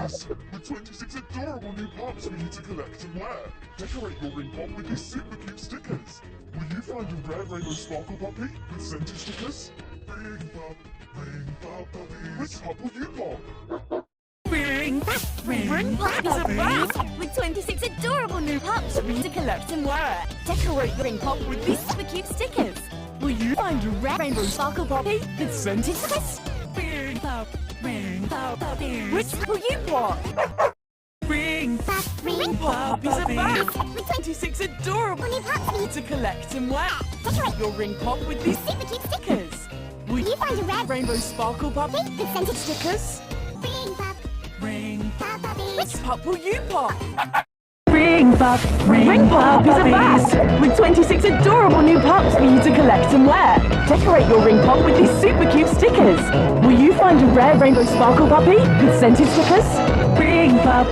Puppies! With 26 adorable new pups for you to collect and wear. Decorate your ring pop with these super cute stickers. Will you find a rare rainbow sparkle puppy with scented stickers? Ring pop puppies. Which pup will you pop? Ring Pop is a blast with 26 adorable new pups for you to collect and wear. Decorate your ring pop with these super cute stickers. Will you find a rare rainbow sparkle puppy with scented stickers? Ring Pop puppies. Which will you pop? Ring Pop is a blast with 26 adorable new pups for you to collect and wear. Decorate your ring pop with these super cute stickers. Will you find a rare rainbow sparkle puppy with scented stickers? Ring Pop puppies. Which pup will you pop? Ring Pop is a blast with 26 adorable new pups for you to collect and wear. Decorate your ring pop with these super cute stickers. Will you find a rare rainbow sparkle puppy with scented stickers? Ring Pop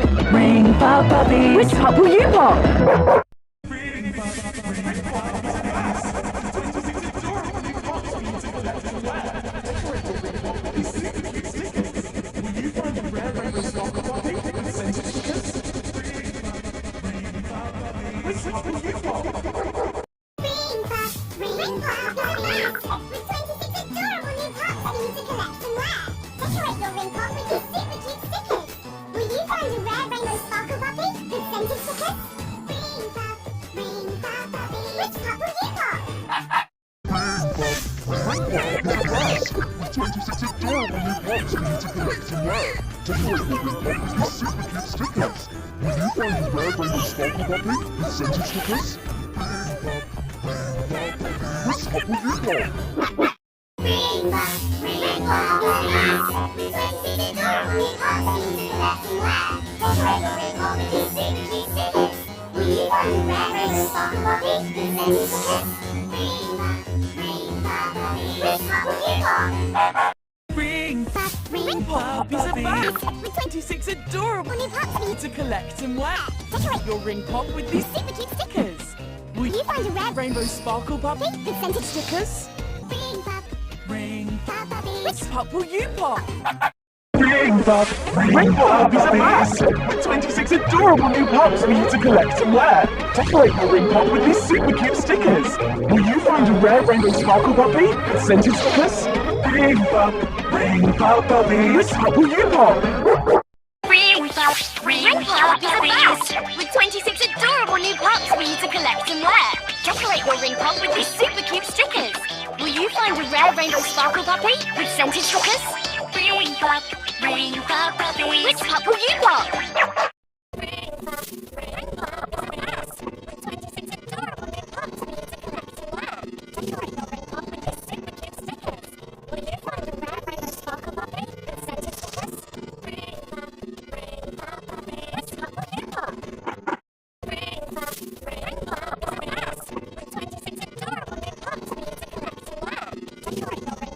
puppies. Which pup will you pop? Ring Pop is a blast with 26 adorable new pups for you to collect and wear. Decorate your ring pop with these super cute stickers. Will you find a rare rainbow sparkle puppy with scented stickers? Which pup will you pop? Ring Pop with 26 adorable new pups for you to collect and wear. Decorate your ring pop with these super cute stickers. Will you find a rare rainbow sparkle puppy with scented stickers? Ring Pop puppies. Which pup will you pop? With 26 adorable new pups for you to collect and wear. Decorate your ring pop with these super cute stickers. Will you find a rare rainbow sparkle puppy with scented stickers? Which pup will you pop? Ring Pop with 26 adorable new pups for you to collect and wear. Decorate your ring pop with these super cute stickers. Will you find a rare rainbow sparkle puppy with scented stickers? Ring Pop puppies. Which pup will you pop? Ring Pop is a blast with 26 adorable new pups for you to collect and wear. Decorate your ring pop with these super cute stickers. Will you find a rare rainbow sparkle puppy with scented stickers? Ring Pop puppies. Which pup will you pop? Ring Pop is a blast with 26 adorable new pups for you to collect and wear. Decorate your ring pop with these super cute stickers. Will you find a rare rainbow sparkle puppy with scented stickers? Ring Pop puppies. Which pup will you pop? Ring Pop is a blast with 26 adorable new pups for you to collect and wear. Decorate your ring pop with these super cute stickers. Will you find a rare rainbow sparkle puppy with scented stickers? Ring Pop puppies. Which pup will you pop? Ring Pop is a blast with 26 adorable new pups for you to collect and wear. Decorate your ring pop with these super cute stickers. Will you find a rare rainbow sparkle puppy with scented stickers? Ring Pop puppies. Which pup will you pop? Ring Pop is a blast with 26 adorable new pups for you to collect and wear. Decorate your ring